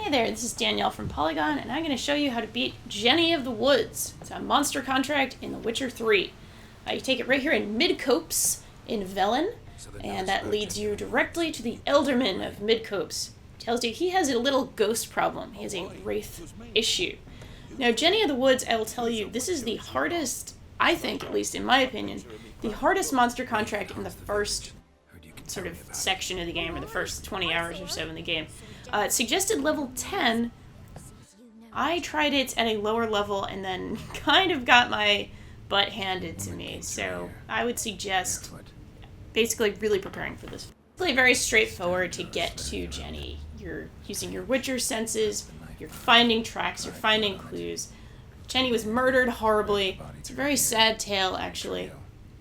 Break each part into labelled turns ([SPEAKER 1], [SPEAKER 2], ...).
[SPEAKER 1] Hey there, this is Danielle from Polygon, and I'm going to show you how to beat Jenny of the Woods. It's a monster contract in The Witcher 3. You take it right here in Midcopes in Velen, and that leads you directly to the Elderman of Midcopes. Tells you he has a little ghost problem. He has a wraith issue. Now, Jenny of the Woods, I will tell you, this is the hardest, I think, at least in my opinion, the hardest monster contract in the first sort of section of the game, or the first 20 hours or so in the game. It suggested level 10. I tried it at a lower level and then kind of got my butt handed to me, so I would suggest basically really preparing for this. It's really very straightforward to get to Jenny. You're using your Witcher senses, you're finding tracks, you're finding clues. Jenny was murdered horribly. It's a very sad tale, actually.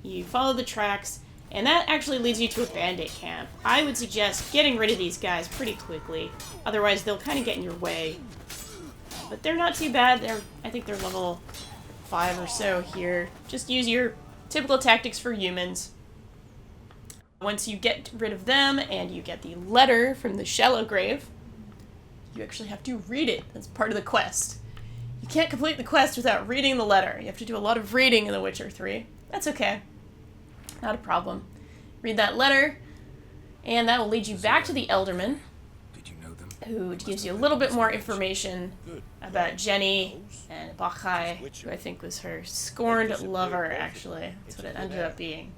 [SPEAKER 1] You follow the tracks, and that actually leads you to a bandit camp. I would suggest getting rid of these guys pretty quickly, otherwise they'll kind of get in your way. But they're not too bad. I think they're level 5 or so here. Just use your typical tactics for humans. Once you get rid of them and you get the letter from the shallow grave, you actually have to read it. That's part of the quest. You can't complete the quest without reading the letter. You have to do a lot of reading in The Witcher 3. That's okay. Not a problem. Read that letter, and that will lead you back to the Elderman, who gives you a little bit more information about Jenny and Bacchai, who I think was her scorned lover, actually. That's what it ended up being.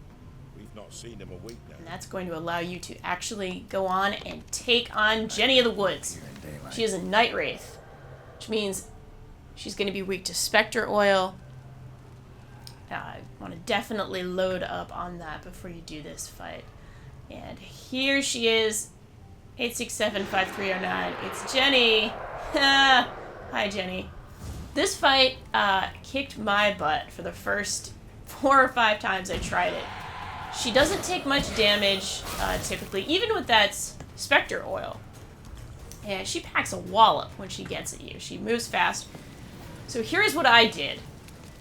[SPEAKER 1] And that's going to allow you to actually go on and take on Jenny of the Woods. She is a night wraith, which means she's going to be weak to Spectre Oil. I want to definitely load up on that before you do this fight. And here she is, 8675309. It's Jenny. Hi, Jenny. This fight kicked my butt for the first 4 or 5 times I tried it. She doesn't take much damage, typically, even with that Spectre Oil. And she packs a wallop when she gets at you. She moves fast. So here's what I did.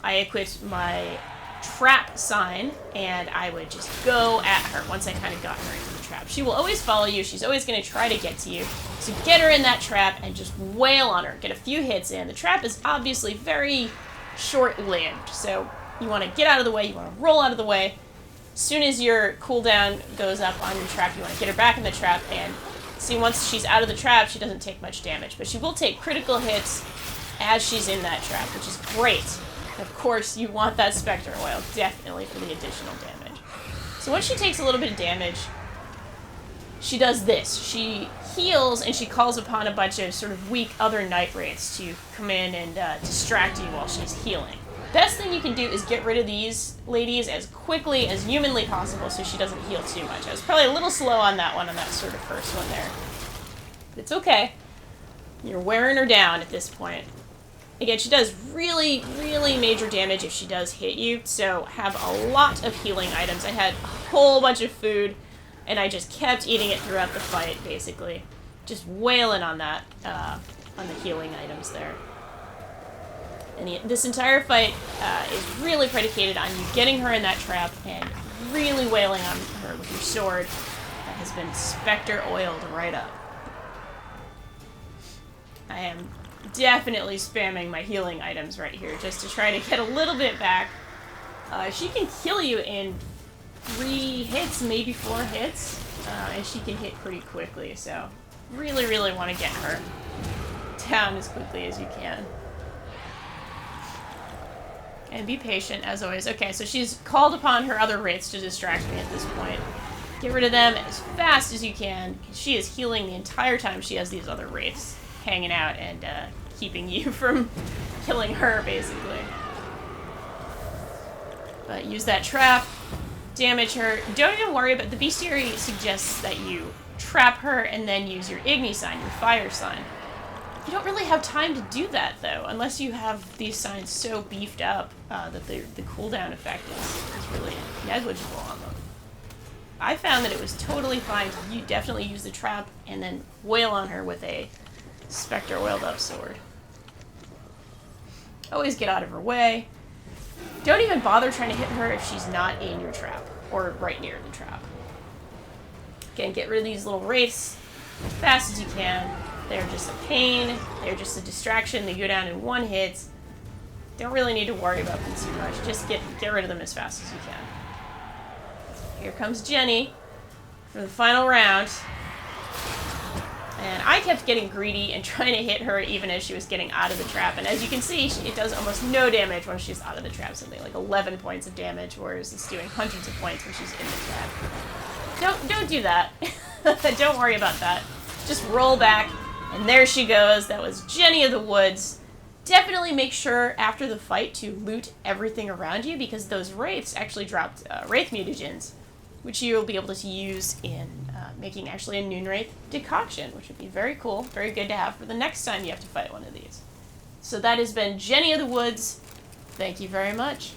[SPEAKER 1] I equipped my trap sign, and I would just go at her once I kind of got her into the trap. She will always follow you. She's always going to try to get to you. So get her in that trap and just wail on her. Get a few hits in. The trap is obviously very short-lived, so you want to get out of the way. You want to roll out of the way. As soon as your cooldown goes up on your trap, you want to get her back in the trap, and see, once she's out of the trap, she doesn't take much damage. But she will take critical hits as she's in that trap, which is great. Of course, you want that Spectre Oil, definitely, for the additional damage. So once she takes a little bit of damage, she does this. She heals, and she calls upon a bunch of sort of weak other night wraiths to come in and distract you while she's healing. Best thing you can do is get rid of these ladies as quickly as humanly possible so she doesn't heal too much. I was probably a little slow on that one, on that sort of first one there. But it's okay. You're wearing her down at this point. Again, she does really, really major damage if she does hit you, so have a lot of healing items. I had a whole bunch of food, and I just kept eating it throughout the fight, basically. Just wailing on that, on the healing items there. And this entire fight is really predicated on you getting her in that trap and really wailing on her with your sword that has been Spectre oiled right up. I am definitely spamming my healing items right here just to try to get a little bit back. She can kill you in 3 hits, maybe 4 hits, and she can hit pretty quickly, so really, really want to get her down as quickly as you can. And be patient, as always. Okay, so she's called upon her other wraiths to distract me at this point. Get rid of them as fast as you can. She is healing the entire time she has these other wraiths hanging out and keeping you from killing her, basically. But use that trap, damage her. Don't even worry about the bestiary suggests that you trap her and then use your Igni sign, your fire sign. You don't really have time to do that, though, unless you have these signs so beefed up that the cooldown effect is really negligible on them. I found that it was totally fine to definitely use the trap and then wail on her with a Spectre oiled up sword. Always get out of her way. Don't even bother trying to hit her if she's not in your trap or right near the trap. Again, get rid of these little wraiths as fast as you can. They're just a pain. They're just a distraction. They go down in one hit. Don't really need to worry about them too much. Just get rid of them as fast as you can. Here comes Jenny for the final round. And I kept getting greedy and trying to hit her even as she was getting out of the trap. And as you can see, it does almost no damage when she's out of the trap. Something like 11 points of damage, whereas it's doing hundreds of points when she's in the trap. Don't do that. Don't worry about that. Just roll back. And there she goes. That was Jenny of the Woods. Definitely make sure after the fight to loot everything around you, because those wraiths actually dropped wraith mutagens, which you'll be able to use in making actually a Noon Wraith decoction, which would be very cool, very good to have for the next time you have to fight one of these. So that has been Jenny of the Woods. Thank you very much.